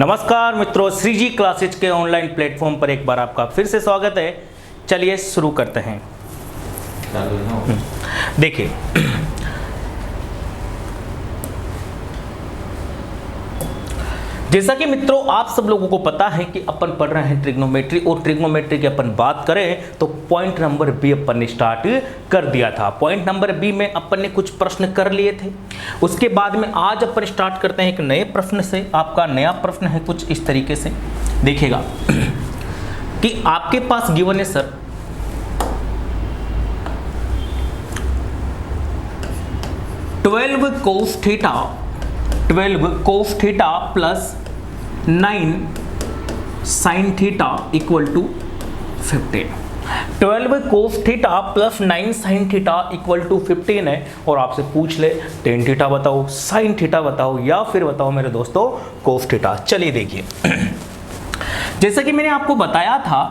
नमस्कार मित्रों, श्रीजी क्लासेज के ऑनलाइन प्लेटफॉर्म पर एक बार आपका फिर से स्वागत है। चलिए शुरू करते हैं। देखिए, जैसा कि मित्रों आप सब लोगों को पता है कि अपन पढ़ रहे हैं ट्रिग्नोमेट्री, और ट्रिग्नोमेट्री की अपन बात करें तो पॉइंट नंबर बी अपन ने स्टार्ट कर दिया था। पॉइंट नंबर बी में अपन ने कुछ प्रश्न कर लिए थे। उसके बाद में आज अपन स्टार्ट करते हैं एक नए प्रश्न से। आपका नया प्रश्न है कुछ इस तरीके से, देखिएगा कि आपके पास गिवन है sir 12 cos theta plus 9 sin theta equal to 15। 12 cos theta plus 9 sin theta equal to 15 है, और आपसे पूछ ले tan थीटा बताओ, sin थीटा बताओ, या फिर बताओ मेरे दोस्तों cos थीटा। चलिए देखिए, जैसा कि मैंने आपको बताया था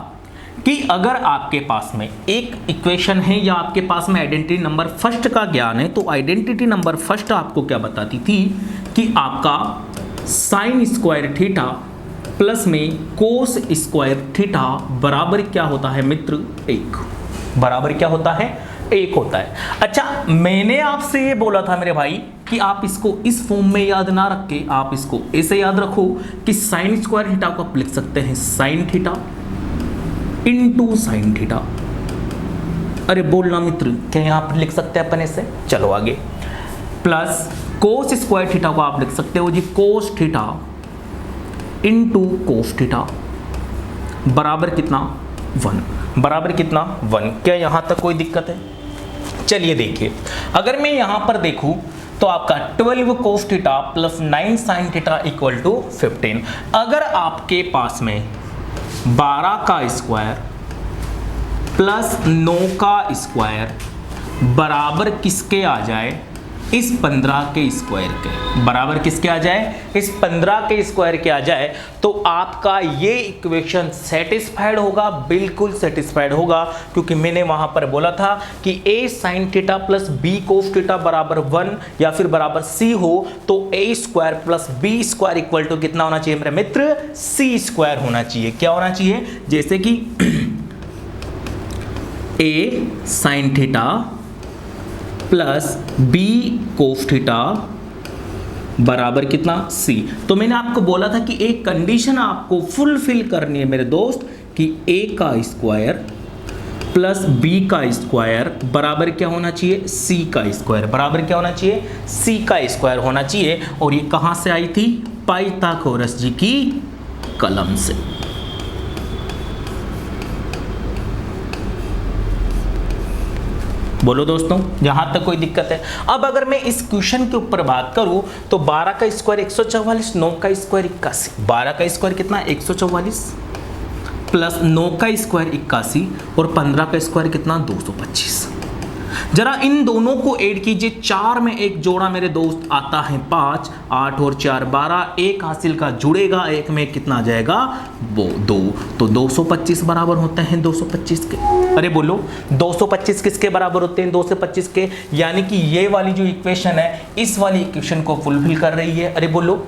कि अगर आपके पास में एक इक्वेशन है या आपके पास में आइडेंटिटी नंबर फर्स्ट का ज्ञान है, तो आइडेंटिटी नंबर फर्स्ट आपको क्या बताती थी कि आपका साइन स्क्वायर थीटा प्लस में कोस स्क्वायर थीटा बराबर क्या होता है मित्र, 1। बराबर क्या होता है, 1 होता है। अच्छा, मैंने आपसे ये बोला था मेरे भाई कि आप इसको इस फॉर्म में याद ना रख के आप इसको ऐसे याद रखो कि साइन स्क्वायर थीटा को आप लिख सकते हैं sine theta into sine theta. अरे बोलना मित्र, क्या यहाँ पर लिख सकते हैं अपन ऐसे? चलो आगे, प्लस कोस स्क्वायर थीटा को आप लिख सकते हो G cos theta into cos theta बराबर कितना, 1। बराबर कितना, 1। क्या यहाँ तक कोई दिक्कत है? चलिए देखिए, अगर मैं यहाँ पर देखूँ तो आपका 12 cos theta plus 9 sin theta equal to 15। अगर आपके पास में 12 का स्क्वायर प्लस 9 का स्क्वायर बराबर किसके आ जाए, इस 15 के स्क्वायर के बराबर किसके आ जाए, इस 15 के स्क्वायर के आ जाए, तो आपका ये इक्वेशन सेटिस्फाइड होगा, बिल्कुल सेटिस्फाइड होगा। क्योंकि मैंने वहां पर बोला था कि a sin theta plus b cos theta बराबर 1 या फिर बराबर c हो, तो a square plus b square equal to कितना होना चाहिए मेरे मित्र, c स्क्वायर होना चाहिए। क्या होना चाहिए? जैसे कि a sin theta plus B cos theta बराबर कितना, c। तो मैंने आपको बोला था कि एक कंडीशन आपको फुलफिल करनी है मेरे दोस्त कि a का स्क्वायर प्लस b का स्क्वायर बराबर क्या होना चाहिए, c का स्क्वायर बराबर क्या होना चाहिए, c का स्क्वायर होना चाहिए। और ये कहां से आई थी? पाइथागोरस जी की कलम से। बोलो दोस्तों, यहां तक कोई दिक्कत है? अब अगर मैं इस क्वेश्चन के ऊपर बात करूं तो 12 का स्क्वायर 144, 9 का स्क्वायर 81। 12 का स्क्वायर कितना, 144 प्लस 9 का स्क्वायर 81 और 15 का स्क्वायर कितना, 225। जरा इन दोनों को ऐड कीजिए, 4 में एक जोड़ा मेरे दोस्त आता है 5, 8 और 4 12, एक हासिल का जुड़ेगा, एक में कितना आ जाएगा, वो 2। तो 225 बराबर होते हैं 225 के। अरे बोलो, 225 किसके बराबर होते हैं, 225 के। यानी कि ये वाली जो इक्वेशन है इस वाली इक्वेशन को फुलफिल कर रही है। अरे बोलो,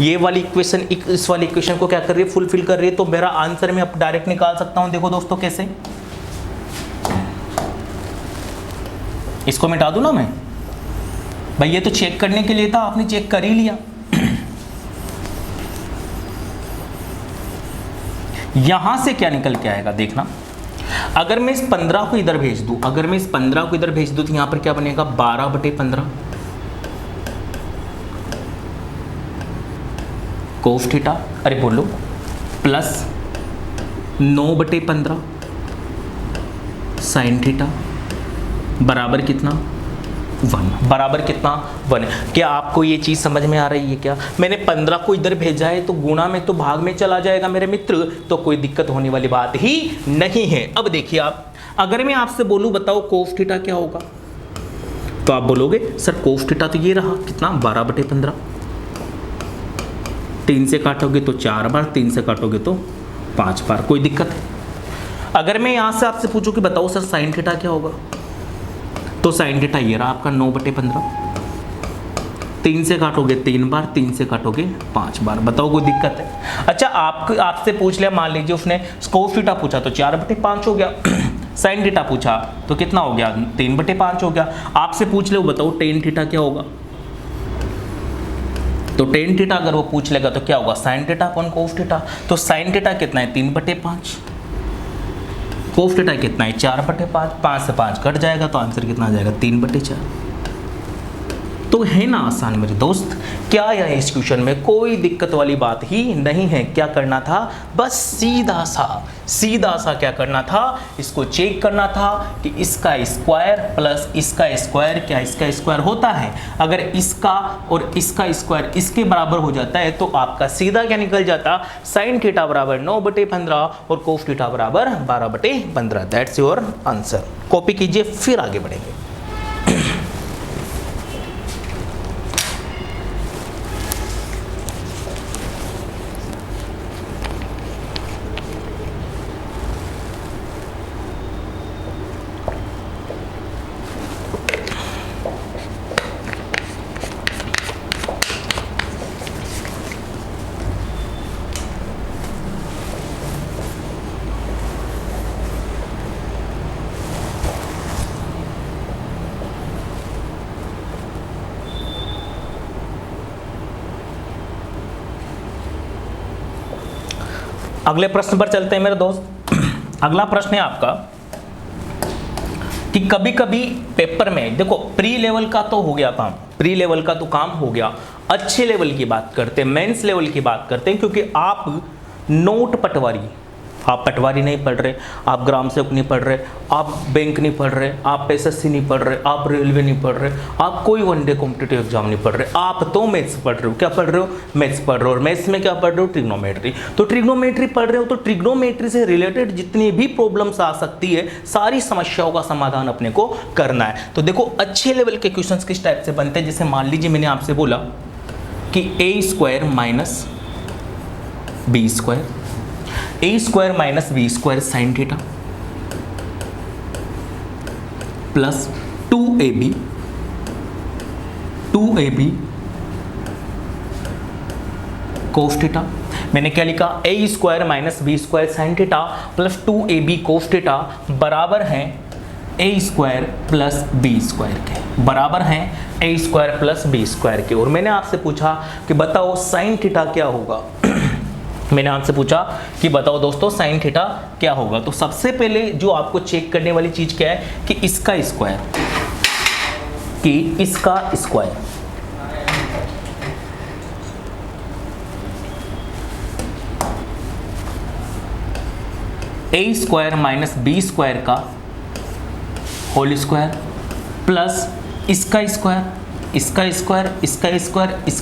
ये वाली इक्वेशन इस वाली इक्वेशन को क्या कर रही है, फुलफिल कर रही है। तो मेरा आंसर मैं अब डायरेक्ट निकाल सकता हूं। देखो दोस्तों कैसे, इसको मिटा दूं ना मैं भाई, ये तो चेक करने के लिए था, आपने चेक कर ही लिया। यहां से क्या निकल के आएगा देखना, अगर मैं इस 15 को इधर भेज दूं, अगर मैं इस 15 को इधर भेज दूं तो यहां पर क्या बनेगा, 12/15 कोस थीटा, अरे बोलो, प्लस 9/15 साइन थीटा बराबर कितना, 1। बराबर कितना, 1। क्या आपको ये चीज समझ में आ रही है? क्या मैंने 15 को इधर भेजा है तो गुणा में तो भाग में चला जाएगा मेरे मित्र, तो कोई दिक्कत होने वाली बात ही नहीं है। अब देखिए आप, अगर मैं आपसे बोलूं बताओ कोस थीटा क्या होगा, तो आप बोलोगे सर कोस थीटा तो ये रहा कितना, 12/15। 3 से काटोगे तो 4 बार, 3 से काटोगे तो 5 बार। कोई दिक्कत है? अगर मैं यहां से आपसे पूछूं कि बताओ सर साइन थीटा क्या होगा, तो साइन थीटा ये रहा आपका 9/15। 3 से काटोगे 3 बार, 3 से काटोगे 5 बार। बताओ कोई दिक्कत है? अच्छा आपसे पूछ लिया, मान लीजिए उसने कोस थीटा पूछा तो 4/5 हो गया, साइन थीटा पूछा तो कितना हो गया, 3/5 हो गया। आपसे पूछ ले, बताओ टेन थीटा क्या होगा, तो टेन थीटा अगर वो पूछ लेगा तो क्या होगा, sine theta upon cos theta. तो साइन थीटा कितना है, 3/5, कोस थीटा कितना है, 4/5, 5 से 5 कट जाएगा तो आंसर कितना आ जाएगा, 3/4। तो है ना आसान मेरे दोस्त, क्या है इस क्वेश्चन में कोई दिक्कत वाली बात ही नहीं है। क्या करना था, बस सीधा सा क्या करना था, इसको चेक करना था कि इसका स्क्वायर प्लस इसका स्क्वायर, क्या इसका स्क्वायर होता है? अगर इसका और इसका स्क्वायर इसके बराबर हो जाता है तो आपका सीधा क्या निकल जाता, साइन थीटा बराबर 9/15 और कोस थीटा बराबर 12/15। That's your answer. कॉपी कीजिए, फिर आगे बढ़ेंगे। अगले प्रश्न पर चलते हैं मेरे दोस्त। अगला प्रश्न है आपका कि कभी कभी पेपर में देखो, प्री लेवल का तो हो गया काम, प्री लेवल का तो काम हो गया, अच्छे लेवल की बात करते हैं, मेंस लेवल की बात करते हैं। क्योंकि आप नोट पटवारी, आप पटवारी नहीं पढ़ रहे, आप ग्राम सेवक नहीं पढ़ रहे, आप बैंक नहीं पढ़ रहे, आप एसएससी नहीं पढ़ रहे, आप रेलवे नहीं पढ़ रहे, आप कोई वनडे कॉम्पिटिटिव एग्जाम नहीं पढ़ रहे, आप तो मैथ्स पढ़ रहे हो। क्या पढ़ रहे हो, मैथ्स पढ़ रहे हो। और मैथ्स में क्या पढ़ रहे हो, ट्रिग्नोमेट्री। तो ट्रिग्नोमेट्री पढ़ रहे हो तो ट्रिग्नोमेट्री से रिलेटेड जितनी भी प्रॉब्लम्स आ सकती है, सारी समस्याओं का समाधान अपने को करना है। तो देखो अच्छे लेवल के क्वेश्चंस किस टाइप से बनते हैं, जैसे मान लीजिए मैंने आपसे बोला कि a² minus b², a² minus b² sign theta plus 2ab cos theta. मैंने क्या लिखा, a² minus b² sign theta plus 2ab कोस थीटा बराबर है a² प्लस b² के, बराबर हैं a² प्लस b² के। और मैंने आपसे पूछा कि बताओ साइन थीटा क्या होगा। मैंने आपसे पूछा कि बताओ दोस्तों साइन थीटा क्या होगा। तो सबसे पहले जो आपको चेक करने वाली चीज क्या है कि इसका स्क्वायर, a² माइनस b² का होल स्क्वायर प्लस इसका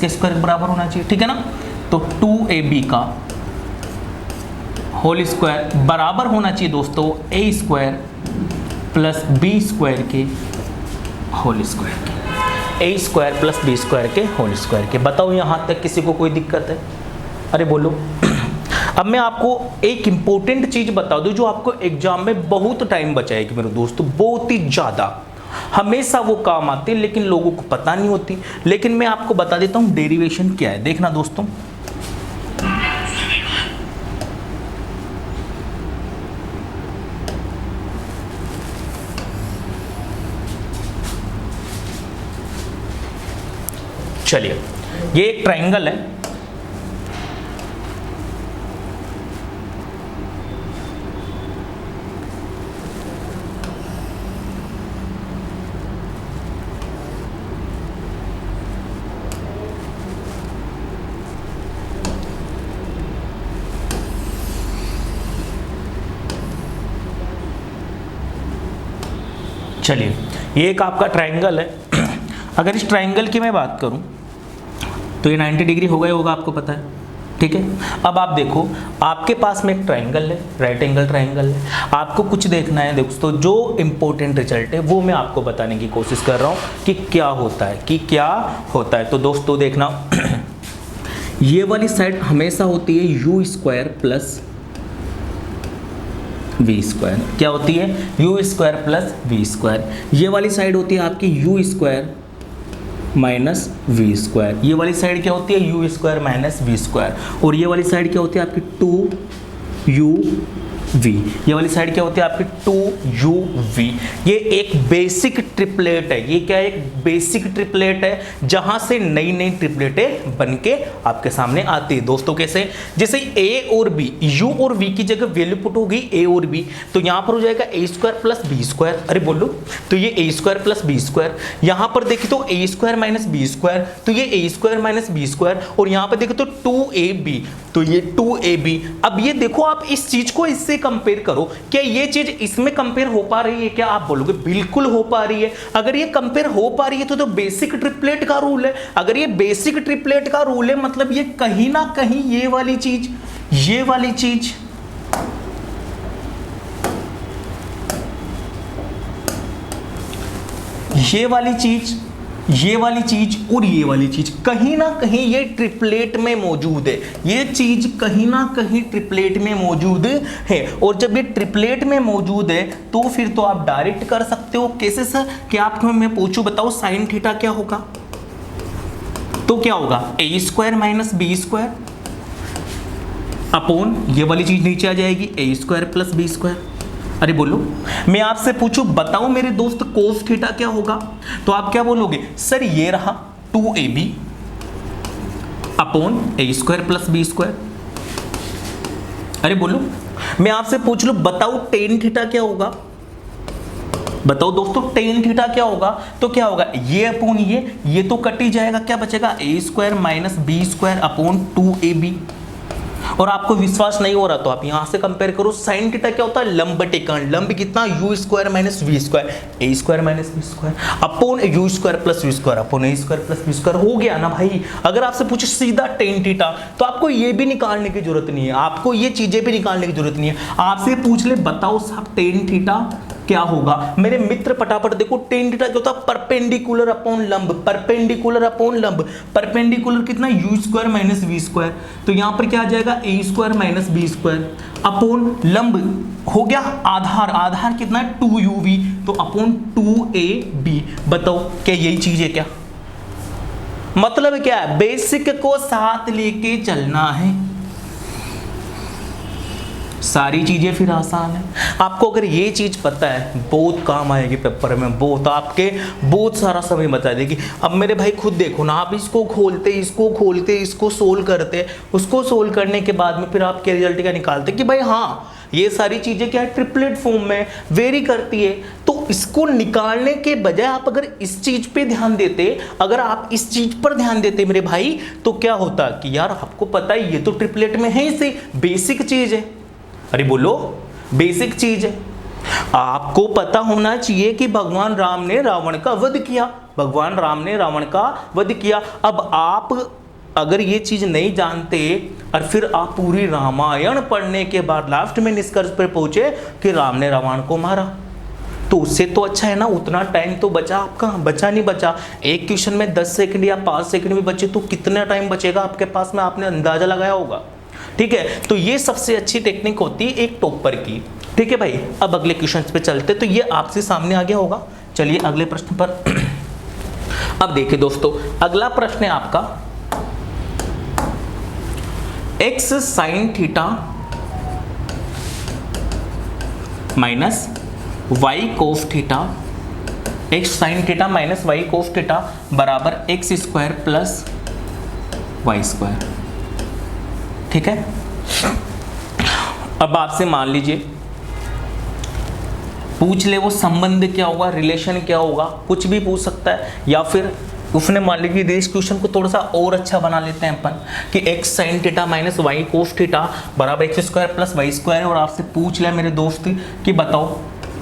स्क्वायर बराबर होना चाहिए, ठीक है ना। तो 2ab का होल स्क्वायर बराबर होना चाहिए दोस्तों a² प्लस b² के होल स्क्वायर के, a² प्लस b² के होल स्क्वायर के। बताओ यहाँ तक किसी को कोई दिक्कत है? अरे बोलो। अब मैं आपको एक इंपॉर्टेंट चीज बता दूं जो आपको एग्जाम में बहुत टाइम बचाएगी मेरे दोस्तों, बहुत ही ज्यादा। हमेशा वो काम आती है लेकिन लोगों को पता नहीं होती। लेकिन मैं आपको बता देता हूं डेरिवेशन क्या है। देखना दोस्तों, चलिए ये एक ट्रायंगल है, चलिए ये एक आपका ट्रायंगल है। अगर इस ट्रायंगल की मैं बात करूं तो ये 90 डिग्री होगा ही होगा, आपको पता है, ठीक है। अब आप देखो, आपके पास में एक ट्रायंगल है, राइट एंगल ट्रायंगल है। आपको कुछ देखना है दोस्तों, जो इंपॉर्टेंट रिजल्ट है वो मैं आपको बताने की कोशिश कर रहा हूँ कि क्या होता है। तो दोस्तों देखना, ये वाली साइड हमेशा होती है u² प्लस v²। क्या होती है, u² प्लस v²। ये वाली साइड होती है आपकी u² माइनस वी स्क्वायर। ये वाली साइड क्या होती है, U square minus V square. और ये वाली साइड क्या होती है आपकी 2u v। ये वाली साइड क्या होती है आपकी 2uv। ये एक बेसिक ट्रिपलेट है। ये क्या है, एक बेसिक ट्रिपलेट है जहां से नई नई ट्रिपलेटें बन के आपके सामने आती है। दोस्तों कैसे, जैसे a और b, u और v की जगह वैल्यू पुट हो गई a और b, तो यहां पर हो जाएगा a square plus B square. अरे बोलो, तो ये a square plus B square. यहां पर देखिए तो a square minus B square, तो ये a square minus B square. और यहां पर देखिए तो 2ab, तो ये 2ab। अब ये देखो, आप इस चीज को इससे कंपेयर करो, क्या ये चीज इसमें कंपेयर हो पा रही है क्या? आप बोलोगे बिल्कुल हो पा रही है। अगर ये कंपेयर हो पा रही है तो बेसिक ट्रिपलेट का रूल है। अगर ये बेसिक ट्रिपलेट का रूल है मतलब ये कहीं ना कहीं ये वाली चीज, ये वाली चीज, ये वाली चीज, ये वाली चीज और ये वाली चीज कहीं ना कहीं ये ट्रिपलेट में मौजूद है। ये चीज कहीं ना कहीं ट्रिपलेट में मौजूद है। और जब ये ट्रिपलेट में मौजूद है तो फिर तो आप डायरेक्ट कर सकते हो। कैसे सर, कि आपको मैं पूछूं, बताओ साइन थीटा क्या होगा, तो क्या होगा a square minus B square upon ये वाली चीज नीचे आ जाएगी a square plus B square. अरे बोलो, मैं आपसे पूछूं बताओ मेरे दोस्त कोस थीटा क्या होगा, तो आप क्या बोलोगे, सर ये रहा 2ab upon a square plus B square. अरे बोलो, मैं आपसे पूछ लूं बताओ टेन थीटा क्या होगा, बताओ दोस्तों टेन थीटा क्या होगा, तो क्या होगा ये अपॉन ये तो कट ही जाएगा, क्या बचेगा a square minus B square upon 2ab। और आपको विश्वास नहीं हो रहा तो आप यहां से कंपेयर करो, साइन थीटा क्या होता है, लंब टेकन, लंब कितना U square minus V square, A square minus B square upon U square plus V square upon A square plus B square. हो गया ना भाई। अगर आपसे पूछे सीधा टेन थीटा तो आपको ये भी निकालने की जरूरत नहीं है, आपको ये चीजें भी निकालने की जरूरत नहीं है। आपसे पूछ ले बताओ साहब टेन थीटा क्या होगा, मेरे मित्र फटाफट देखो, टेन थीटा क्या होता है, परपेंडिकुलर अपॉन लंब, परपेंडिकुलर अपॉन लंब, परपेंडिकुलर कितना U square minus V square, तो यहां पर क्या आ जाएगा A square minus B square upon लंब हो गया आधार, आधार कितना है 2uv, तो अपॉन 2ab। बताओ क्या यही चीज है क्या? मतलब क्या है, बेसिक को साथ लेके चलना है, सारी चीजें फिर आसान है। आपको अगर ये चीज पता है बहुत काम आएगी पेपर में, बहुत आपके बहुत सारा समय बचा देगी। अब मेरे भाई खुद देखो ना, आप इसको खोलते इसको सोल्व करते, उसको सोल्व करने के बाद में फिर आपके रिजल्ट क्या निकालते कि भाई हाँ ये सारी चीजें क्या है ट्रिपलेट फॉर्म में वेरी करती है। तो इसको निकालने के बजाय आप अगर इस चीज पे ध्यान देते, अगर आप इस चीज पर ध्यान देते मेरे भाई, तो क्या होता कि यार आपको पता है ये तो ट्रिपलेट में है, इसे बेसिक चीज है। अरे बोलो, बेसिक चीज है। आपको पता होना चाहिए कि भगवान राम ने रावण का वध किया, भगवान राम ने रावण का वध किया। अब आप अगर ये चीज नहीं जानते और फिर आप पूरी रामायण पढ़ने के बाद लास्ट में निष्कर्ष पर पहुंचे कि राम ने रावण को मारा, तो उससे तो अच्छा है ना, उतना टाइम तो बचा आपका, बचा नहीं बचा। एक क्वेश्चन में 10 सेकंड या 5 सेकंड भी बचे तो कितना टाइम बचेगा आपके पास में, आपने अंदाजा लगाया होगा। ठीक है, तो ये सबसे अच्छी टेक्निक होती है एक टॉपर की। ठीक है भाई, अब अगले क्वेश्चन पे चलते, तो ये आपसे सामने आ गया होगा। चलिए अगले प्रश्न पर अब देखिए दोस्तों, अगला प्रश्न है आपका x sine theta minus Y cos theta, x sine theta minus Y cos theta बराबर x square plus Y square. ठीक है, अब आपसे मान लीजिए पूछ ले वो संबंध क्या होगा, रिलेशन क्या होगा, कुछ भी पूछ सकता है। या फिर उसने मान लीजिए इस क्वेश्चन को थोड़ा सा और अच्छा बना लेते हैं अपन कि x sine theta minus Y cos theta बराबर X square plus Y square, और आपसे पूछ लिया मेरे दोस्त कि बताओ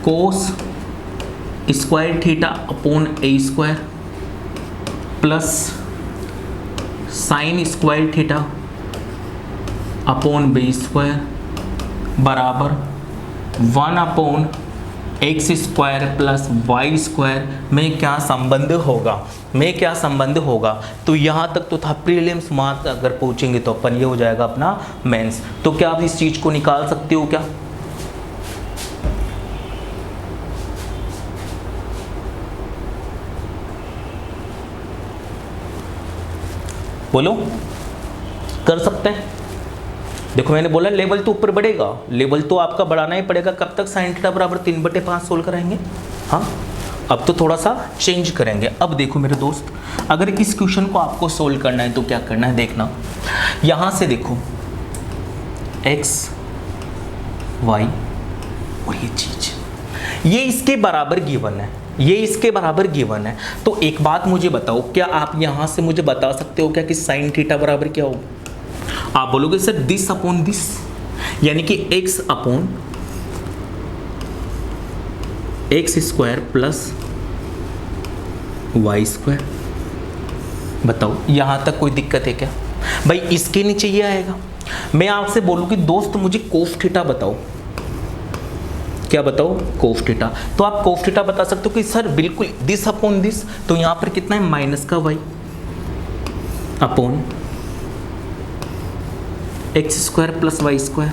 cos square theta upon A square plus sine square theta upon B square बराबर 1 upon x square plus Y square में क्या संबंध होगा, में क्या संबंध होगा। तो यहाँ तक तो था प्रीलिम्स, मार्क्स अगर पूछेंगे तो अपन ये हो जाएगा अपना मेंस। तो क्या आप इस चीज़ को निकाल सकते हो क्या? बोलो, कर सकते हैं? देखो मैंने बोला लेवल तो ऊपर बढ़ेगा, लेवल तो आपका बढ़ाना ही पड़ेगा। कब तक साइन थीटा बराबर 3/5 सोल्व कराएंगे? हाँ, अब तो थोड़ा सा चेंज करेंगे। अब देखो मेरे दोस्त, अगर इस क्वेश्चन को आपको सोल्व करना है तो क्या करना है, देखना यहां से देखो x y और ये चीज, ये इसके बराबर गिवन है, ये इसके बराबर गिवन है। तो एक बात मुझे बताओ, क्या आप यहां से मुझे बता सकते हो क्या कि साइन थीटा बराबर क्या होगा? आप बोलोगे सर दिस अपॉन दिस, यानी कि x upon x square plus Y square. बताओ यहां तक कोई दिक्कत है क्या? भाई इसके नीचे ये आएगा। मैं आपसे बोलूं कि दोस्त मुझे कोस थीटा बताओ, क्या बताओ? Cos theta. तो आप कोस थीटा बता सकते हो कि सर बिल्कुल दिस अपॉन दिस, तो यहां पर कितना है, माइनस का y upon x square plus Y square.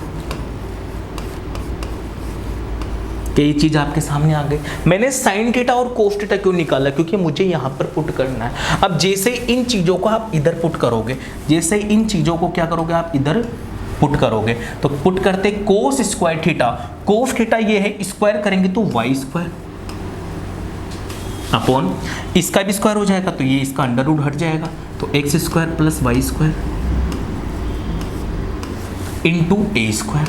ये चीज आपके सामने आ गई। मैंने साइन थीटा और कोस थीटा क्यों निकाला? क्योंकि मुझे यहां पर पुट करना है। अब जैसे इन चीजों को आप इधर पुट करोगे, जैसे इन चीजों को क्या करोगे, आप इधर पुट करोगे, तो पुट करते कोस स्क्वायर थीटा, कोस थीटा ये है, स्क्वायर करेंगे तो वाई स्क्वायर अपॉन इसका भी स्क्वायर हो जाएगा तो ये इसका अंडर रूट हट जाएगा, तो X square plus Y square into ए स्क्वायर,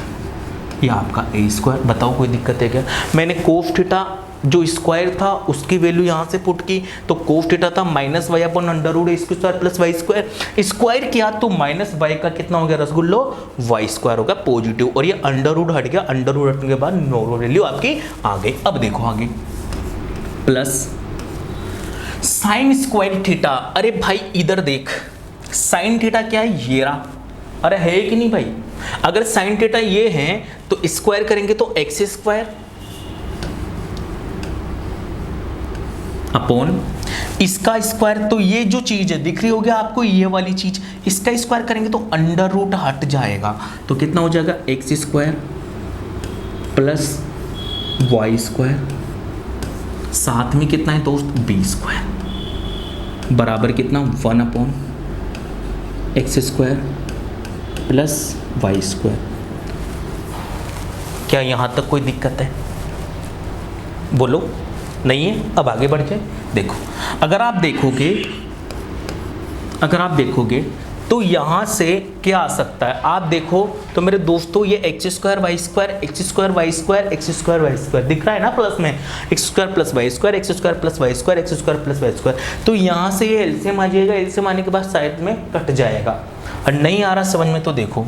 ये आपका ए स्क्वायर। बताओ कोई दिक्कत है क्या? मैंने कोस थीटा जो स्क्वायर था उसकी वैल्यू यहाँ से पुट की, तो कोस थीटा था minus Y upon under root A square plus Y square, square किया तो माइनस वाई का कितना हो गया रसगुल्लो, वाई स्क्वायर होगा पॉजिटिव, और ये अंडर रूट हट गया, अंडर रूट हटने के बाद नॉर्मल वैल्यू आपकी आ गई। अब देखो आगे प्लस साइन स्क्वायर थीटा। अरे भाई इधर देख, साइन थीटा क्या है, ये रहा। अरे है कि नहीं भाई? अगर साइन थीटा ये है तो स्क्वायर करेंगे तो एक्स स्क्वायर अपॉन इसका स्क्वायर, तो ये जो चीज है दिख रही होगी आपको, ये वाली चीज, इसका स्क्वायर करेंगे तो अंडर रूट हट जाएगा, तो कितना हो जाएगा, x square plus Y square, साथ में कितना है दोस्त, बी स्क्वायर बराबर कितना, 1 upon x square plus Y square. क्या यहां तक कोई दिक्कत है? बोलो, नहीं है? अब आगे बढ़ जाए। देखो अगर आप देखोगे तो यहां से क्या आ सकता है, आप देखो तो मेरे दोस्तों ये x square y square, x square y square, x square y square दिख रहा है ना प्लस में, x square plus Y square, x square plus Y square, x square plus Y square, तो यहां से ये एलसीएम आ जाएगा, एलसीएम आने के बाद साइड में कट जाएगा। और नहीं आ रहा समझ में तो देखो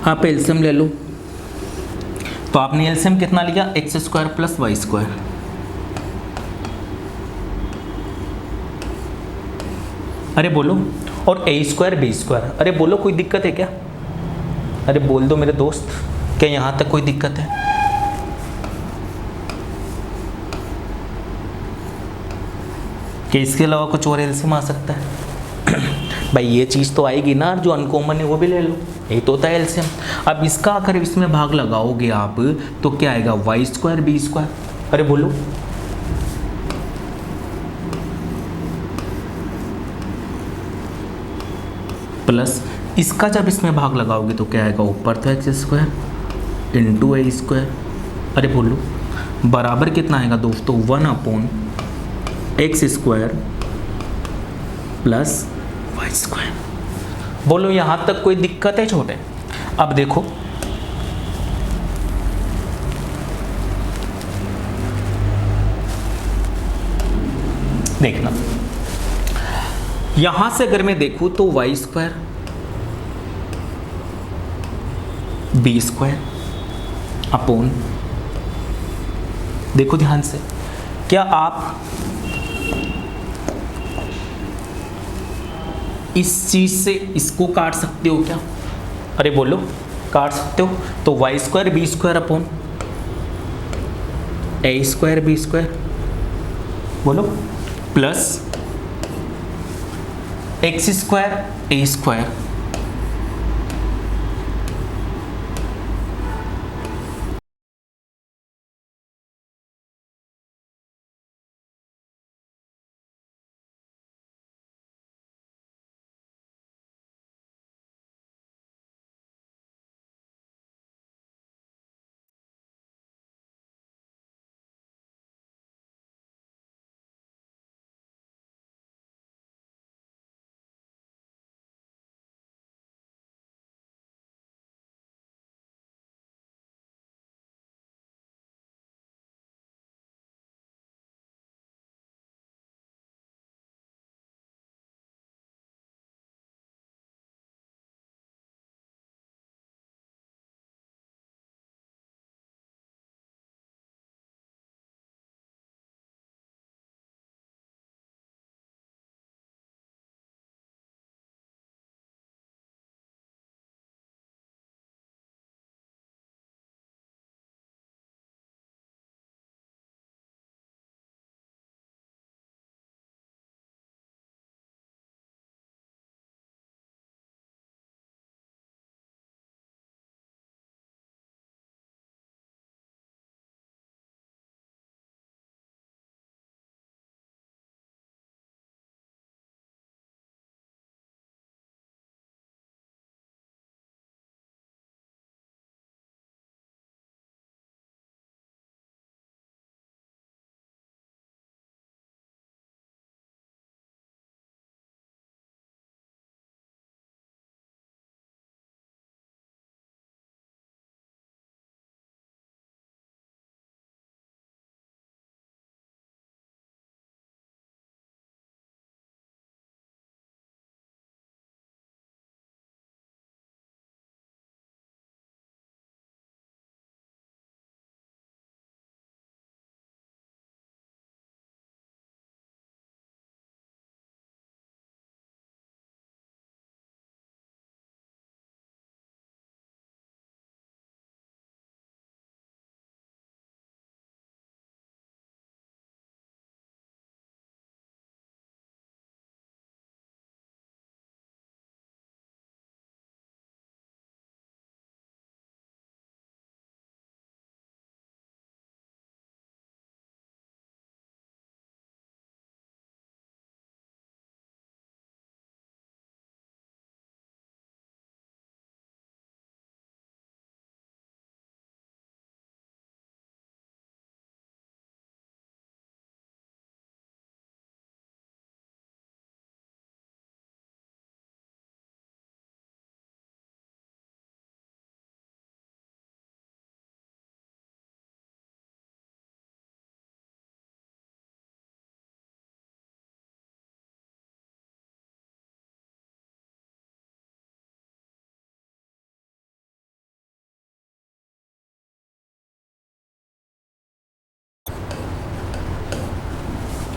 आप एलसीएम ले लो, तो आपने एलसीएम कितना लिया, x square plus Y square, अरे बोलो, और ए स्क्वायर बी स्क्वायर, अरे बोलो कोई दिक्कत है क्या? अरे बोल दो मेरे दोस्त, क्या यहां तक कोई दिक्कत है? कि इसके अलावा कुछ और एलसीएम आ सकता है? भाई ये चीज़ तो आएगी ना, जो अनकॉमन है वो भी ले लो, यही तो होता है एलसीएम। अब इसका अगर इसमें भाग लगाओगे आप तो क्या आएगा, वाई स्क्वायर बी स्क्वायर, अरे बोलो, प्लस इसका जब इसमें भाग लगाओगे तो क्या आएगा, ऊपर था एक्स स्क्वायर इंटू ए स्क्वायर, अरे बोलो बराबर कितना आएगा दोस्तों, 1 upon x square plus Y square. बोलो यहां तक कोई दिक्कत है छोटे? अब देखो देखना, यहां से अगर मैं देखूं तो Y square B square upon, देखो ध्यान से, क्या आप इस चीज से इसको काट सकते हो क्या? अरे बोलो, काट सकते हो, तो Y square B square upon A square B square, बोलो, plus X square A square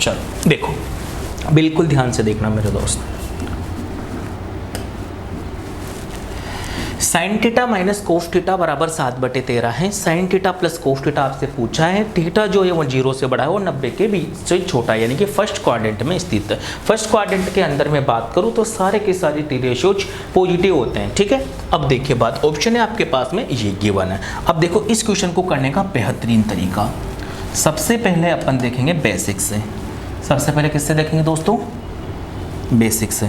चलो देखो, बिल्कुल ध्यान से देखना मेरे दोस्त। Sine theta minus cos theta बराबर 7/13 है। Sine theta plus cos theta आपसे पूछा है। थीटा जो है वो 0 से बड़ा है और 90 के बीच से छोटा है, यानी कि फर्स्ट क्वाड्रेंट में स्थित है। फर्स्ट क्वाड्रेंट के अंदर मैं बात करूं तो सारे के सारे टी रेशियोज पॉजिटिव होते हैं, ठीक है। अब देखिए बात, ऑप्शन है आपके पास में ये गिवन है। अब देखो इस क्वेश्चन को करने का बेहतरीन तरीका, सबसे पहले अपन देखेंगे बेसिक से। सबसे पहले किससे देखेंगे दोस्तों? बेसिक से।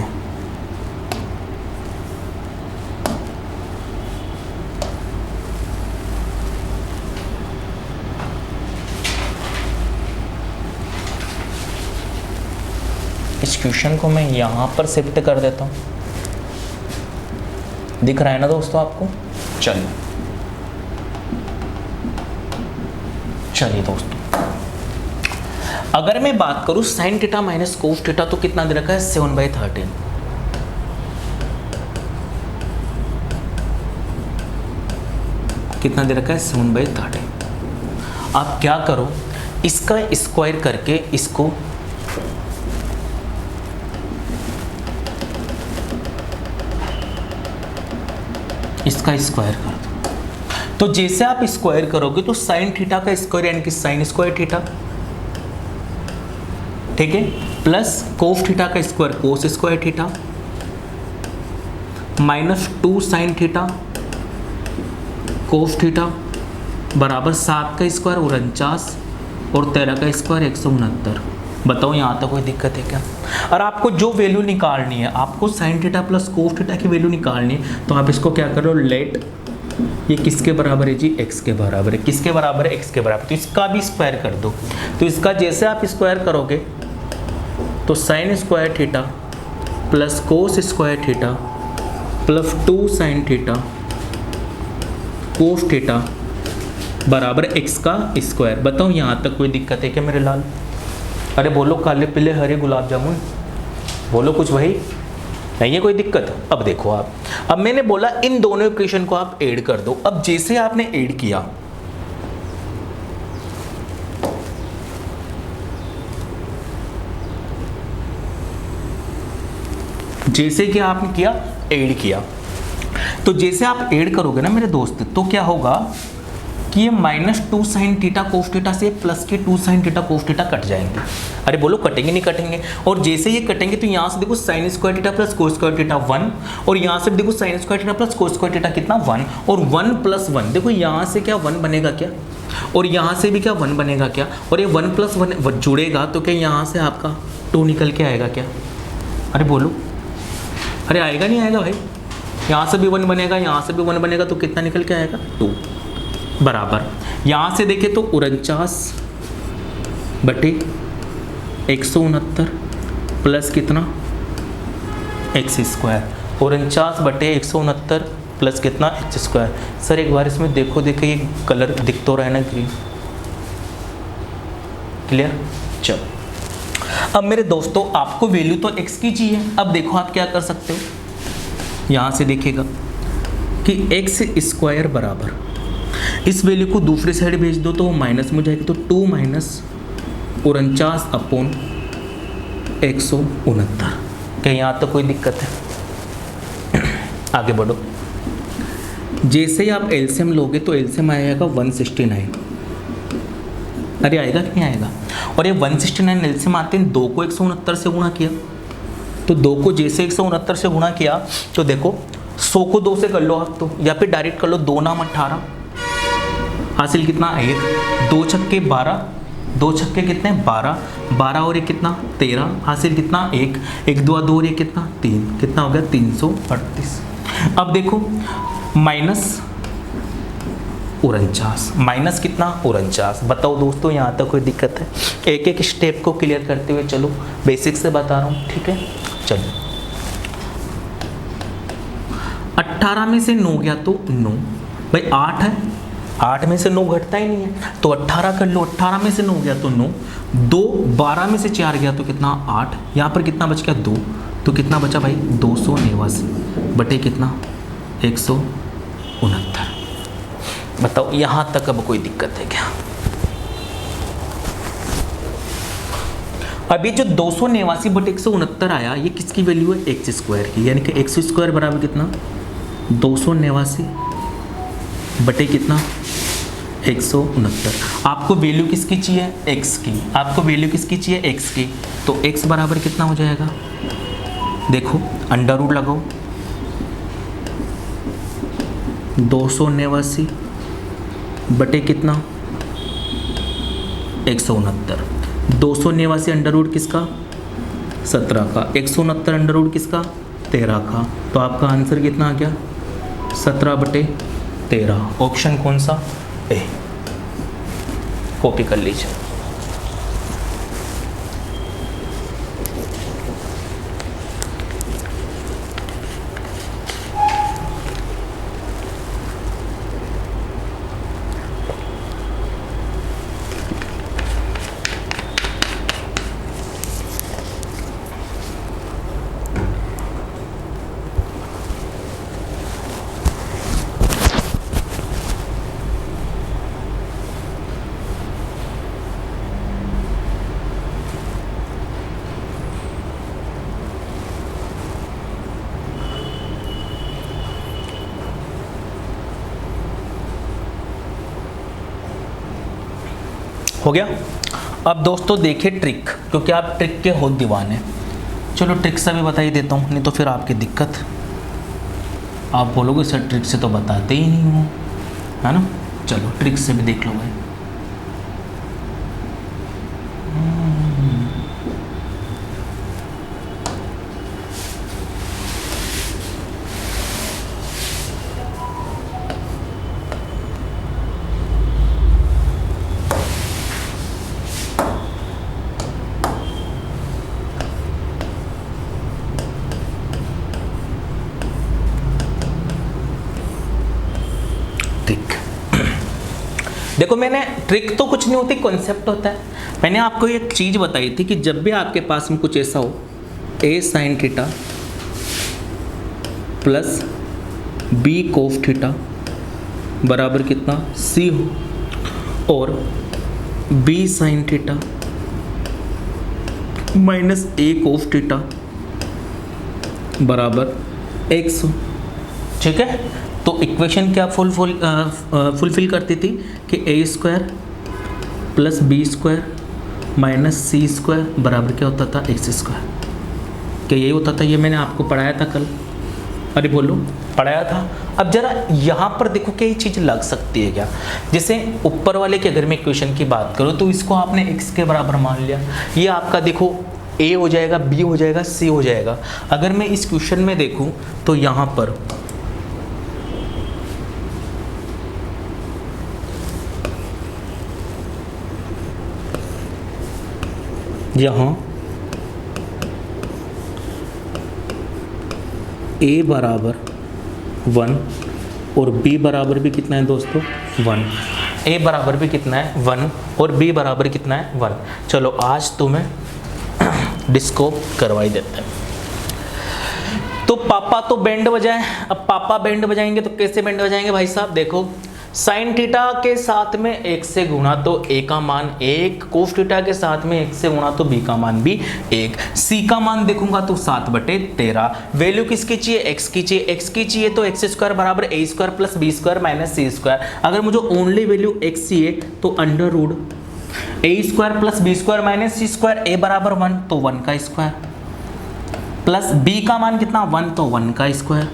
इस क्वेश्चन को मैं यहाँ पर शिफ्ट कर देता हूँ, दिख रहा है ना दोस्तों आपको? चलिए दोस्तों, अगर मैं बात करूँ sign theta minus cos theta तो कितना दे रखा है? 7/13। कितना दे रखा है? 7/13। आप क्या करो, इसका स्क्वायर करके इसको स्क्वायर कर दो। तो जैसे आप स्क्वायर करोगे तो साइन थीटा का स्क्वायर यानी कि साइन स्क्वायर थीटा, ठीक है, प्लस कोस थीटा का स्क्वायर कोस square theta, -2 sine theta cos theta बराबर 7 का स्क्वायर 49 और 13 का स्क्वायर 169। बताओ यहाँ तक कोई दिक्कत है क्या? और आपको जो वैल्यू निकालनी है, आपको sign theta plus cos theta की वैल्यू निकालनी है, तो आप इसको क्या करो, लेट ये किसके बराबर है जी? x के बराबर है। किसके बराबर है? x के बराबर। तो इसका भी स्क्वायर कर दो। तो इसका जैसे आप स्क्वायर करोगे तो साइन स्क्वायर थीटा प्लस कोस square theta plus 2 sine theta cos theta बराबर x का स्क्वायर। बताओ यहाँ तक कोई दिक्कत है क्या मेरे लाल? अरे बोलो, काले पीले हरे गुलाब जामुन, बोलो कुछ भाई, नहीं है कोई दिक्कत? अब देखो आप, अब मैंने बोला इन दोनों इक्वेशन को आप ऐड कर दो। अब जैसे आपने ऐड किया, जैसे कि आपने किया ऐड किया, तो जैसे आप ऐड करोगे ना मेरे दोस्त, तो क्या होगा कि ये -2 साइन थीटा कोस थीटा से प्लस के 2 sine theta cos theta cut जाएंगे। अरे बोलो कटेंगे नहीं कटेंगे? और जैसे ये कटेंगे तो यहाँ से देखो साइन स्क्वायर थीटा प्लस कोस स्क्वायर थीटा 1, और यहाँ से देखो साइन स्क्वायर थीटा प्लस कोस स्क्वायर थीटा कितना 1, और 1 + 1 देखो यहाँ से क्या 1 बनेगा क्या, और यहाँ से भी क्या 1 बनेगा क्या, और ये 1 + 1 जुड़ेगा तो क्या यहाँ से आपका 2 निकल के आएगा क्या? अरे बोलो, अरे आएगा नहीं आएगा भाई? यहाँ से भी 1 बनेगा, यहाँ से भी 1 बनेगा, तो कितना निकल के आएगा? 2 बराबर। यहाँ से देखें तो 49/169 प्लस कितना x स्क्वायर, 49/169 प्लस कितना x स्क्वायर। सर एक बार इसमें देखो ये कलर दिख तो रहा है ना, ग्रीन, क्लियर? चलो, अब मेरे दोस्तों आपको वैल्यू तो x की चाहिए। अब देखो आप क्या कर सकते हो, यहाँ से देखिएगा कि x स्क्वायर बराबर, इस वैल्यू को दूसरी साइड भेज दो तो वो माइनस में हो जाएगी, तो 2 - 49/169। क्या यहाँ तो कोई दिक्कत है? आगे बढ़ो। जैसे ही आप एलसीएम लोगे तो एलसीएम आएगा 169। अरे आएगा कि नहीं आएगा? और ये 169 एलसीएम आते हैं, 2 को 169 से गुणा किया, तो 2 को जैसे 169 से गुणा किया तो देखो 100 को 2 से कर लो आप, तो या फिर डायरेक्ट कर लो, 2 नाम 18 हासिल कितना 1, 2 छक्के 12, 2 छक्के कितने 12, 12 और 1 कितना 13 हासिल कितना 1, 1 2 2 और 1 कितना 3, कितना हो गया 338। अब देखो -49 माइनस कितना 49। बताओ दोस्तों यहाँ तक कोई दिक्कत है? एक एक स्टेप को क्लियर करते हुए चलो, बेसिक से बता रहा हूँ, ठीक है? चलो, 18 में से 9 गया तो 9, भाई 8 है, 8 में से 9 घटता ही नहीं है, तो 18 कर लो, 18 में से 9 गया तो 9, 2 12 में से 4 गया तो कितना 8, यहाँ पर कितना बच गया 2, तो कितना बचा भाई 289 बटे कितना 169। बताओ यहाँ तक अब कोई दिक्कत है क्या? अभी जो 289/169 आया, ये किसकी वैल्यू है? एक्स स्क्वायर की, यानी कि एक्स स्क्वायर बराबर कितना? 289 बटे कितना? 169। आपको वैल्यू किसकी चाहिए? एक्स की। आपको वैल्यू किसकी चाहिए? एक्स की। तो एक्स बराबर कितना हो जाएगा? देखो अंडर रूट लगाओ, 289 बटे कितना? 169। 289 अंडर रूट किसका? 17 का। 169 अंडर रूट किसका? 13 का। तो आपका आंसर कितना आ गया? 17/13। ऑप्शन कौन सा? ए। कॉपी कर लीजिए। हो गया। अब दोस्तों देखिए ट्रिक, क्योंकि आप ट्रिक के हो दीवाने। चलो ट्रिक से भी बता ही देता हूँ, नहीं तो फिर आपकी दिक्कत, आप बोलोगे सर ट्रिक से तो बताते ही नहीं हो, है ना। चलो ट्रिक से भी देख लो भाई। देखो मैंने ट्रिक तो कुछ नहीं होती, कॉन्सेप्ट होता है। मैंने आपको एक चीज़ बताई थी कि जब भी आपके पास में कुछ ऐसा हो, A sine theta plus B cos theta बराबर कितना? सी हो, और B sine theta minus A cos theta बराबर एक्स हो, ठीक है। तो इक्वेशन क्या फुलफिल करती थी कि A square plus B square minus C square बराबर क्या होता था? X square. क्या यही होता था? ये मैंने आपको पढ़ाया था कल। अरे बोलो, पढ़ाया था। अब जरा यहाँ पर देखो कि ये चीज़ लग सकती है क्या? जैसे ऊपर वाले की अगर मैं इक्वेशन की बात करूँ तो इसको आपने एक्स के बराबर मान लिया, ये आपका देखो ए हो जाएगा, बी हो जाएगा, सी हो जाएगा। अगर मैं इस क्वेश्चन में देखूँ तो यहाँ पर ए बराबर 1 और बी बराबर भी कितना है दोस्तों? 1। ए बराबर भी कितना है? 1 और बी बराबर कितना है? 1। चलो आज तुम्हें डिस्को करवाई देते हैं। तो पापा तो बैंड बजाए। अब पापा बैंड बजाएंगे तो कैसे बैंड बजाएंगे भाई साहब? देखो साइन थीटा के साथ में 1 से गुणा तो ए का मान 1, कोस थीटा के साथ में 1 से गुणा तो बी का मान भी 1, सी का मान देखूंगा तो 7/13। वैल्यू किसकी चाहिए? एक्स की चाहिए। एक्स की चाहिए तो एक्स स्क्वायर बराबर A square plus B square minus C square. अगर मुझे ओनली वैल्यू एक्स चाहिए तो under root A square plus B square minus C square, A बराबर 1 तो 1 का स्क्वायर, प्लस बी का मान कितना? 1 तो 1 का स्क्वायर,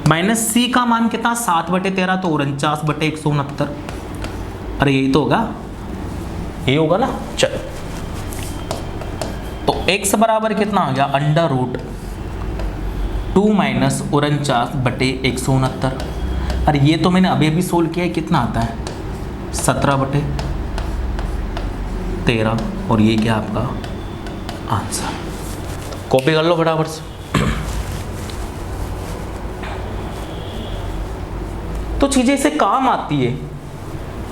माइनस सी का मान कितना? 7/13 तो 49/169। अरे यही तो होगा, ये होगा ना। चलो तो x बराबर कितना आ गया? Under root 2 minus 49/169। अरे ये तो मैंने अभी अभी सोल्व किया है, कितना आता है? 17/13। और ये क्या आपका आंसर? कॉपी कर लो फटाफट से। तो चीज़ें से काम आती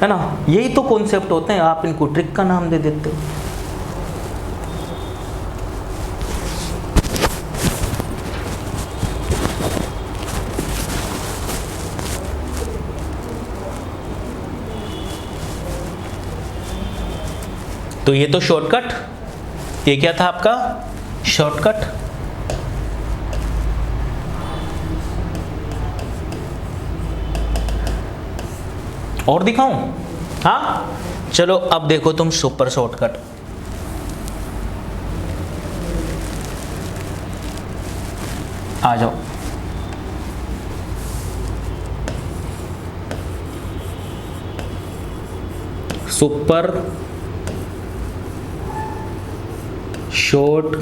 है ना। यही तो कॉन्सेप्ट होते हैं, आप इनको ट्रिक का नाम दे देते हो। तो ये तो शॉर्टकट ये क्या था आपका शॉर्टकट। और दिखाऊं? हाँ चलो अब देखो तुम सुपर शॉर्टकट। आ जाओ। Super short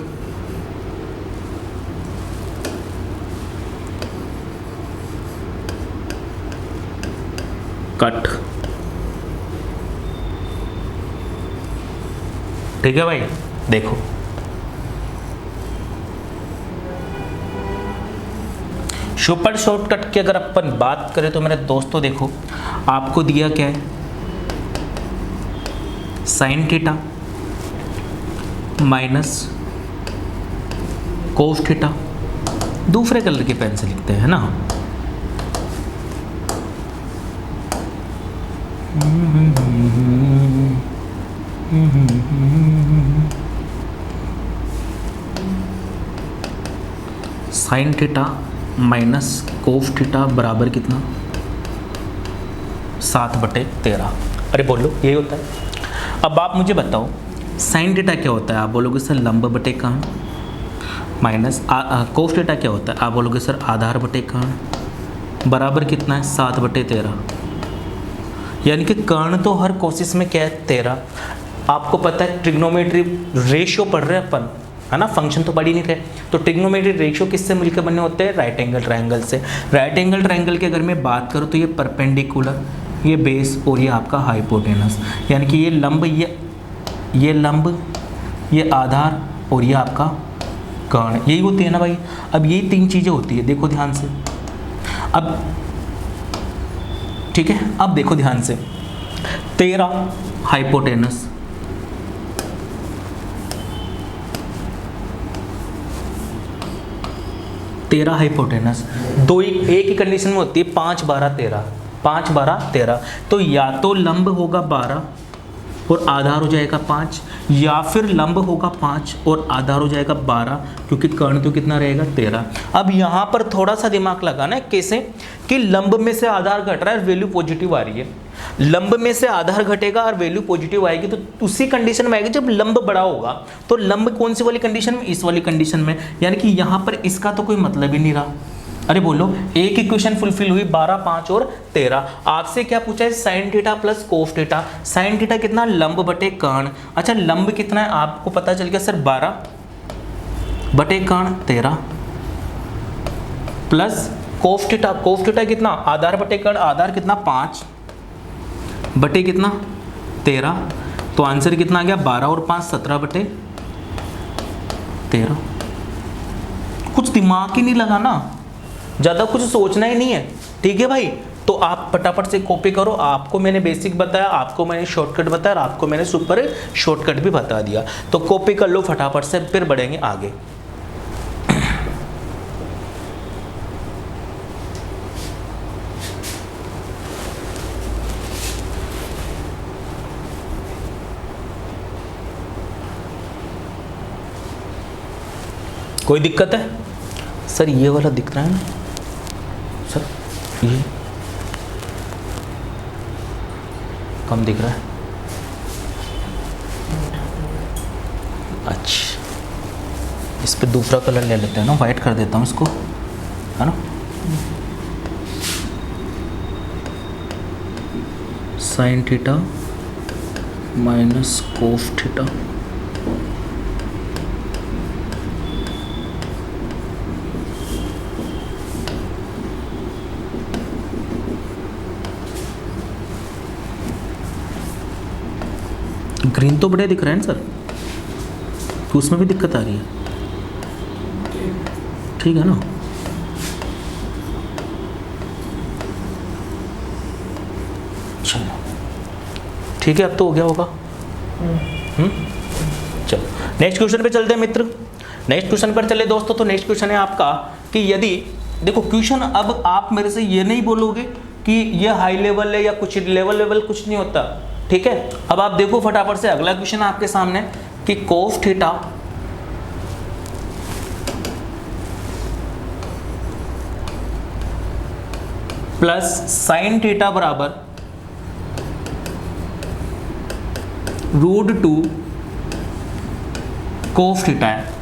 cut. ठीक है भाई, देखो सुपर शॉर्टकट की अगर अपन बात करें तो मेरे दोस्तों देखो, आपको दिया क्या है, sine theta minus cos theta. दूसरे कलर के पेन से लिखते हैं ना। Sign theta minus cos theta बराबर कितना, 7/13। अरे बोलो यही होता है। अब आप मुझे बताओ साइन थीटा क्या होता है, आप बोलोगे सर लंब बटे कर्ण, माइनस कोस थीटा क्या होता है, आप बोलोगे सर आधार बटे कर्ण, बराबर कितना है 7/13। यानी कि कर्ण तो हर कोशिश में क्या है 13। आपको पता है ट्रिग्नोमेट्री रेशियो पढ़ रहे हैं अपन, है ना, फंक्शन तो पढ़ ही नहीं रहे। तो ट्रिग्नोमेट्री रेशियो किससे मिलकर बने होते हैं, राइट एंगल ट्रायंगल से। राइट एंगल ट्रायंगल की अगर मैं बात करूँ तो ये परपेंडिकुलर, ये बेस और ये आपका हाइपोटेनस, यानी कि ये लंब, ये लंब, ये आधार और ये आपका कर्ण, यही होती है ना भाई। अब यही 3 चीज़ें होती है, देखो ध्यान से। अब ठीक है, अब देखो ध्यान से, 13 हाइपोटेनस, 13 हाइपोटेनस, दो एक ही कंडीशन में होती है 5, 12, 13, 5, 12, 13। तो या तो लंब होगा 12 और आधार हो जाएगा 5, या फिर लंब होगा 5 और आधार हो जाएगा 12, क्योंकि कर्ण तो कितना रहेगा 13। अब यहाँ पर थोड़ा सा दिमाग लगाना है, कैसे कि लंब में से आधार घट रहा है और वैल्यू पॉजिटिव आ रही है। लंब में से आधार घटेगा और वैल्यू पॉजिटिव आएगी, तो उसी कंडीशन में आएगी जब लंब बड़ा होगा। तो लंब कौन सी वाली कंडीशन में, इस वाली कंडीशन में, यानी कि यहाँ पर इसका तो कोई मतलब ही नहीं रहा। अरे बोलो, एक इक्वेशन फुलफिल हुई, 12, 5 और 13। आपसे क्या पूछा है, sine theta plus cos theta. Sine theta कितना, लंब बटे कर्ण। अच्छा लंब कितना है आपको पता चल गया सर, 12 बटे कर्ण 13, plus cos theta. Cos theta कितना, आधार बटे कर्ण, आधार कितना 5 बटे कितना 13। तो आंसर कितना आ गया, 12 और 5 17/13। कुछ दिमाग ही नहीं लगाना, ज़्यादा कुछ सोचना ही नहीं है। ठीक है भाई, तो आप फटाफट से कॉपी करो। आपको मैंने बेसिक बताया, आपको मैंने शॉर्टकट बताया, और आपको मैंने सुपर शॉर्टकट भी बता दिया। तो कॉपी कर लो फटाफट से, फिर बढ़ेंगे आगे। कोई दिक्कत है सर, ये वाला दिख रहा है ना सर, ये कम दिख रहा है। अच्छा, इस पे दूसरा कलर ले लेते हैं ना, वाइट कर देता हूँ इसको, है ना। Sign theta minus cos theta, green तो बड़े दिख रहे हैं सर, तो उसमें भी दिक्कत आ रही है। ठीक है ना, चलो ठीक है, अब तो हो गया होगा। चलो नेक्स्ट क्वेश्चन पे चलते हैं मित्र। नेक्स्ट क्वेश्चन पर चले दोस्तों, तो नेक्स्ट क्वेश्चन है आपका कि यदि, देखो क्वेश्चन, अब आप मेरे से ये नहीं बोलोगे कि ये हाई लेवल है या कुछ लेवल कुछ नहीं होता। ठीक है, अब आप देखो फटाफट से अगला क्वेश्चन आपके सामने कि cos theta plus sine theta बराबर √2 कोस थीटा है।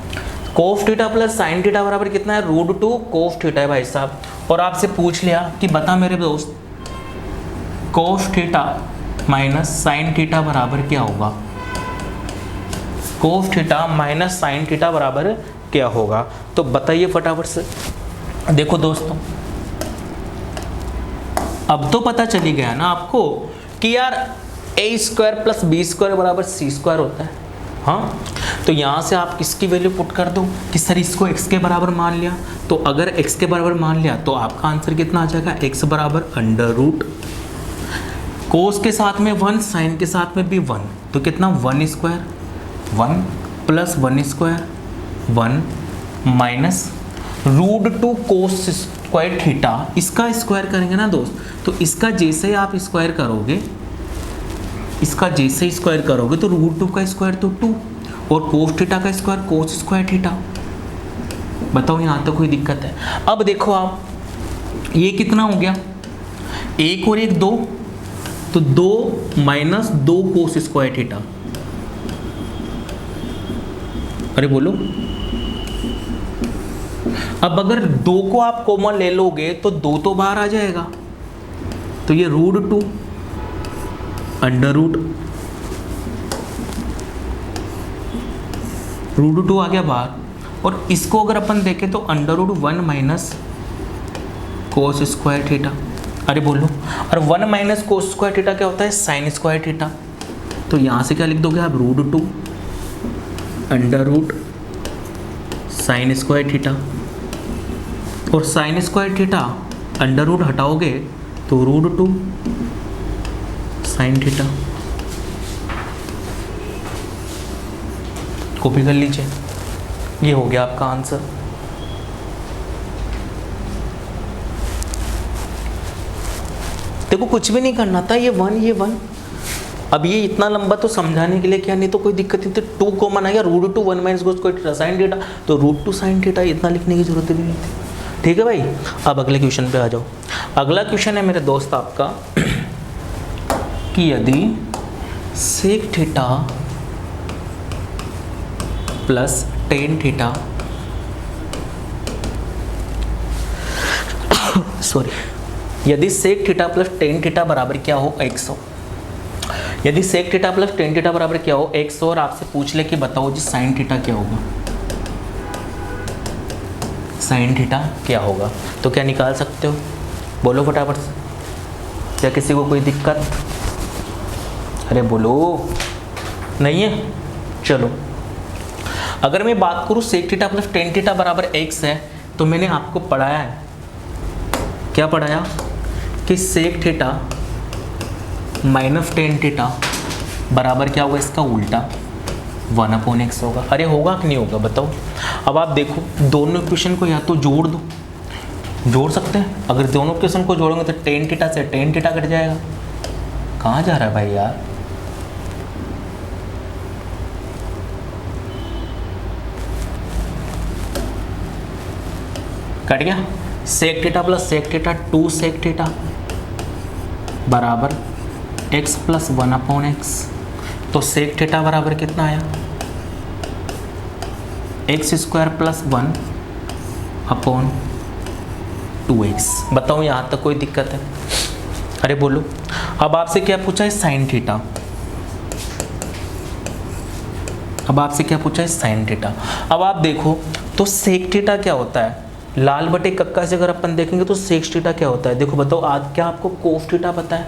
Cos theta plus sine theta बराबर कितना है? √2 कोस थीटा है भाई साहब। और आपसे पूछ लिया कि बता मेरे दोस्त cos theta minus sine theta बराबर क्या होगा? Cos theta minus sine theta बराबर क्या होगा? तो बताइए फटाफट से। देखो दोस्तों, अब तो पता चली गया ना आपको कि यार a² + b² बराबर c² होता है। हाँ, तो यहाँ से आप किसकी वैल्यू पुट कर दो कि सर इसको x के बराबर मान लिया, तो अगर x के बराबर मान लिया तो आपका आंसर कितना आ जाएगा? x बराबर √, कोस के साथ में 1, साइन के साथ में भी 1, तो कितना? 1² 1 + 1² 1 माइनस √2 कोस स्क्वायर थीटा, इसका स्क्वायर करेंगे ना दोस्त, तो इसका जैसे ही आप स्क्वायर करोगे, इसका जैसे ही स्क्वायर करोगे तो √2 का स्क्वायर तो 2 और कोस थीटा का स्क्वायर कोस स्क्वायर थीटा। बताओ यहाँ तक कोई दिक्कत है? अब देखो आप, ये कितना हो गया? 1 और 1 2, तो 2 माइनस 2 कोस स्क्वायर थीटा। अरे बोलो, अब अगर 2 को आप कॉमन ले लोगे तो 2 तो बाहर आ जाएगा, तो ये √2 √2 आ गया बाहर। और इसको अगर अपन देखें तो √1 माइनस कोस स्क्वायर थीटा। अरे बोलो, और 1 माइनस कोस स्क्वायर थीटा क्या होता है? Sign square theta. तो यहाँ से क्या लिख दोगे आप? √2 साइन स्क्वायर थीटा, और साइन स्क्वायर थीटा √ हटाओगे तो √2 साइन थीटा। कॉपी कर लीजिए, ये हो गया आपका आंसर। देखो कुछ भी नहीं करना था, ये 1 अब ये इतना लंबा तो समझाने के लिए क्या, नहीं तो कोई दिक्कत नहीं थी। 2 कॉमन आ गया, √2 1 minus cos square theta sine theta, तो √2 साइन थीटा, इतना लिखने की जरूरत भी नहीं थी। ठीक है भाई, अब अगले क्वेश्चन पे आ जाओ। अगला क्वेश्चन है मेरे दोस्त आपका कि यदि sec theta plus tan theta यदि sec theta plus tan theta बराबर क्या हो? 100। यदि sec theta plus tan theta बराबर क्या हो? 100। और आपसे पूछ ले कि बताओ जी साइन थीटा क्या होगा? साइन थीटा क्या होगा? तो क्या निकाल सकते हो? बोलो फटाफट से। क्या किसी को कोई दिक्कत? अरे बोलो, नहीं है? चलो, अगर मैं बात करूँ sec theta plus tan theta बराबर x है, तो मैंने आपको पढ़ाया है, क्या पढ़ाया कि sec theta minus tan theta बराबर क्या होगा? इसका उल्टा 1/x होगा। अरे होगा कि नहीं होगा बताओ? अब आप देखो, दोनों इक्वेशन को या तो जोड़ दो, जोड़ सकते हैं। अगर दोनों इक्वेशन को जोड़ोगे तो टेन थीटा से टेन थीटा कट जाएगा। कहाँ जा रहा है भाई यार? कट गया। Sec theta plus sec theta 2 sec theta बराबर x प्लस 1/x। तो सेक थीटा बराबर कितना आया? x² plus 1/2x। बताओ यहाँ तक कोई दिक्कत है? अरे बोलो। अब आपसे क्या पूछा है? Sine theta. अब आपसे क्या पूछा है? Sine theta. अब आप देखो तो सेक थीटा क्या होता है? लाल बटे कक्का से अगर अपन देखेंगे तो सेक थीटा क्या होता है? देखो बताओ, आज क्या आपको कोस थीटा पता है?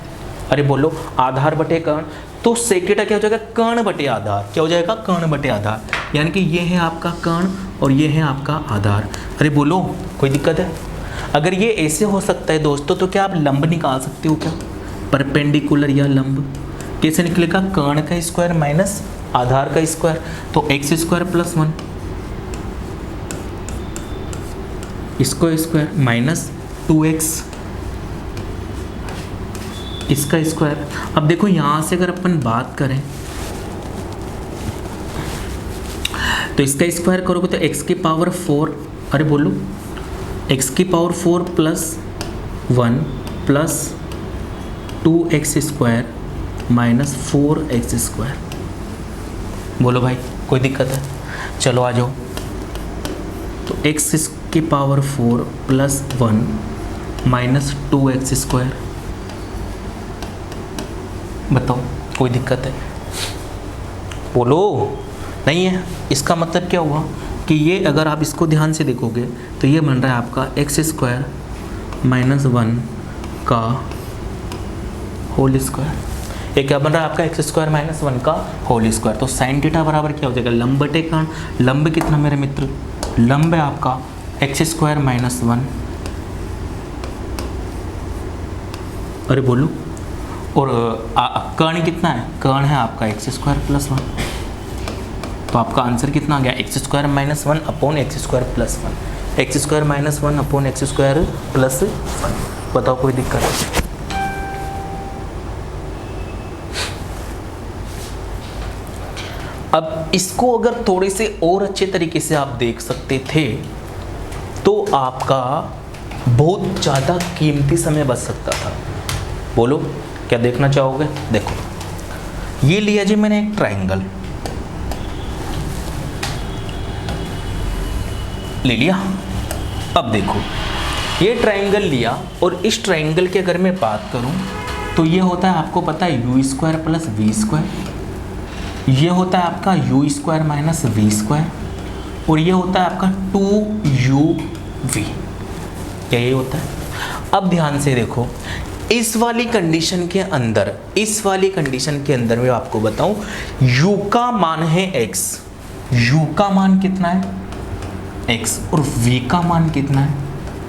अरे बोलो, आधार बटे कर्ण। तो सेक थीटा क्या हो जाएगा? कर्ण बटे आधार। क्या हो जाएगा? कर्ण बटे आधार। यानी कि ये है आपका कर्ण और ये है आपका आधार। अरे बोलो, कोई दिक्कत है? अगर ये ऐसे हो सकता है दोस्तों, तो क्या आप लंब निकाल सकते हो क्या? परपेंडिकुलर या लंब कैसे निकलेगा? कर्ण का स्क्वायर माइनस आधार का स्क्वायर, तो x² प्लस 1 इसको स्क्वायर माइनस 2x इसका स्क्वायर। अब देखो यहाँ से अगर अपन बात करें तो इसका स्क्वायर करोगे तो x की पावर 4, अरे बोलो x की power 4 plus 1 plus 2x² minus 4x²। बोलो भाई कोई दिक्कत है? चलो आ जाओ। तो x की पावर 4 प्लस 1 माइनस 2x²। बताओ कोई दिक्कत है? बोलो। नहीं है। इसका मतलब क्या हुआ कि ये अगर आप इसको ध्यान से देखोगे तो ये बन रहा है आपका x² माइनस 1 का होल स्क्वायर। ये क्या बन रहा है आपका x² माइनस 1 का होल स्क्वायर। तो साइन थीटा बराबर क्या हो जाएगा? लंब बटे कर्ण। लंब कितना मेरे मित्र? लंब है आपका x² माइनस 1। अरे बोलो। और कर्ण कितना है? कर्ण है आपका x² प्लस 1। तो आपका आंसर कितना आ गया? x² minus 1 upon x² plus 1। x² minus 1 upon x² plus 1। बताओ कोई दिक्कत है? अब इसको अगर थोड़े से और अच्छे तरीके से आप देख सकते थे तो आपका बहुत ज़्यादा कीमती समय बच सकता था। बोलो क्या देखना चाहोगे? देखो ये लिया जी मैंने एक ट्रायंगल ले लिया। अब देखो ये ट्रायंगल लिया और इस ट्रायंगल की अगर मैं बात करूं तो ये होता है, आपको पता है, u² प्लस v²। ये होता है आपका u² माइनस v² और ये होता है आपका 2uv। क्या ये होता है? अब ध्यान से देखो इस वाली कंडीशन के अंदर, मैं आपको बताऊं u का मान है x, u का मान कितना है? x। और v का मान कितना है?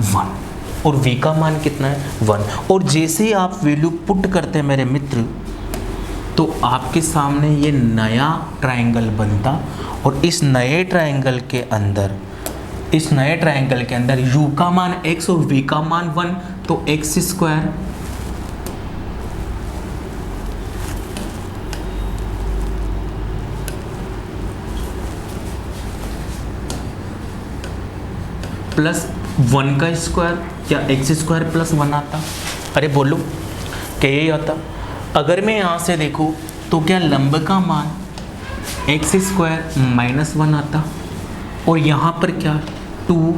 1। और v का मान कितना है? 1। और जैसे ही आप वैल्यू पुट करते हैं मेरे मित्र तो आपके सामने ये नया ट्रायंगल बनता और इस नए ट्रायंगल के अंदर u का मान x और v का मान 1, तो x² प्लस 1 का स्क्वायर या x² प्लस 1 आता। अरे बोलो क्या यही आता? अगर मैं यहाँ से देखूँ तो क्या लंब का मान x² माइनस 1 आता और यहाँ पर क्या 2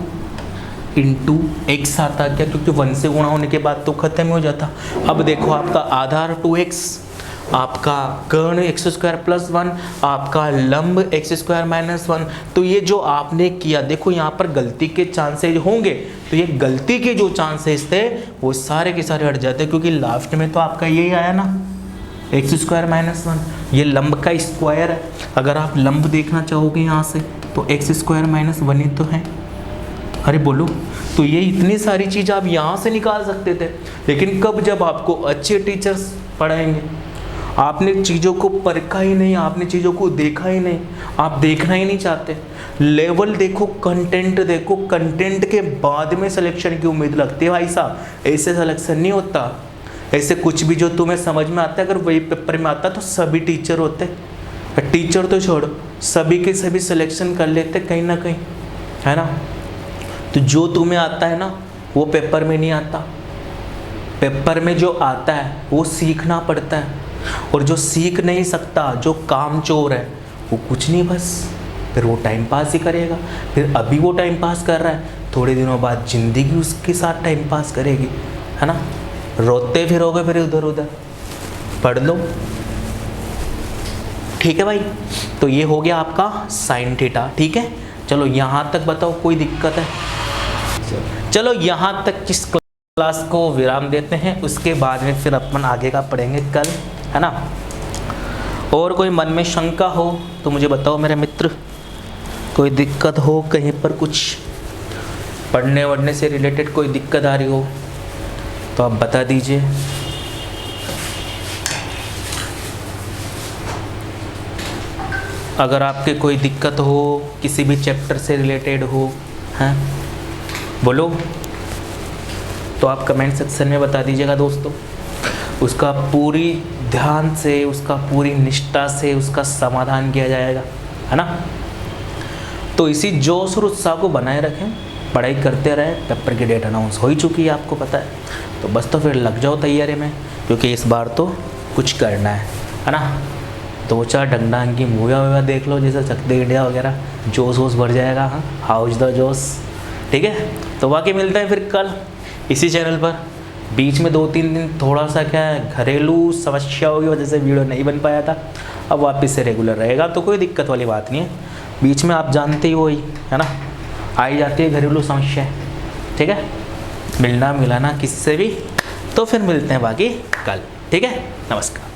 इंटू x आता क्या? क्योंकि 1 से गुणा होने के बाद तो खत्म हो जाता। अब देखो आपका आधार 2x, आपका कर्ण x² प्लस 1, आपका लंब x² माइनस 1। तो ये जो आपने किया, देखो यहाँ पर गलती के चांसेज होंगे, तो ये गलती के जो चांसेस थे वो सारे के सारे हट जाते, क्योंकि लास्ट में तो आपका यही आया ना x² माइनस 1। ये लंब का स्क्वायर है। अगर आप लंब देखना चाहोगे यहाँ से तो x² माइनस 1 ही तो है। अरे बोलो। तो ये इतनी सारी चीज़ आप यहाँ से निकाल सकते थे, लेकिन कब? जब आपको अच्छे टीचर्स पढ़ाएंगे। आपने चीज़ों को परखा ही नहीं, आपने चीज़ों को देखा ही नहीं, आप देखना ही नहीं चाहते। लेवल देखो, कंटेंट देखो, कंटेंट के बाद में सिलेक्शन की उम्मीद लगती है भाई साहब। ऐसे सिलेक्शन नहीं होता। ऐसे कुछ भी जो तुम्हें समझ में आता है अगर वही पेपर में आता तो सभी टीचर होते। टीचर तो छोड़ो, सभी के सभी सिलेक्शन कर लेते कहीं ना कहीं, है ना। तो जो तुम्हें आता है ना वो पेपर में नहीं आता। पेपर में जो आता है वो सीखना पड़ता है, और जो सीख नहीं सकता, जो कामचोर है, वो कुछ नहीं, बस फिर वो टाइम पास ही करेगा। फिर अभी वो टाइम पास कर रहा है, थोड़े दिनों बाद ज़िंदगी उसके साथ टाइम पास करेगी, है ना। रोते फिरोगे फिर उधर उधर। पढ़ लो, ठीक है भाई। तो ये हो गया आपका साइन थीटा, ठीक है। चलो यहाँ तक बताओ कोई दिक्कत है? चलो यहाँ तक किस क्लास को विराम देते हैं, उसके बाद में फिर अपन आगे का पढ़ेंगे कल, है ना। और कोई मन में शंका हो तो मुझे बताओ मेरे मित्र। कोई दिक्कत हो कहीं पर, कुछ पढ़ने वढ़ने से रिलेटेड कोई दिक्कत आ रही हो तो आप बता दीजिए। अगर आपके कोई दिक्कत हो किसी भी चैप्टर से रिलेटेड हो, हैं, बोलो, तो आप कमेंट सेक्शन में बता दीजिएगा दोस्तों। उसका पूरी ध्यान से, उसका पूरी निष्ठा से उसका समाधान किया जाएगा, है ना। तो इसी जोश और उत्साह को बनाए रखें। पढ़ाई करते रहे, पेपर की डेट अनाउंस हो ही चुकी है आपको पता है, तो बस तो फिर लग जाओ तैयारी में, क्योंकि इस बार तो कुछ करना है ना। 2-4 ढंग की मूवियाँ देख लो, जैसे चक दे इंडिया वगैरह, जोश वोश भर जाएगा। हाँ, हाउस द जोश, ठीक है। तो बाकी मिलते हैं फिर कल इसी चैनल पर। बीच में 2-3 दिन थोड़ा सा क्या है, घरेलू समस्याओं की वजह से वीडियो नहीं बन पाया था, अब वापस से रेगुलर रहेगा, तो कोई दिक्कत वाली बात नहीं है। बीच में आप जानते ही वही है ना, आई जाती है घरेलू समस्याएं, ठीक है। मिलना मिलाना किससे भी, तो फिर मिलते हैं बाकी कल, ठीक है। नमस्कार।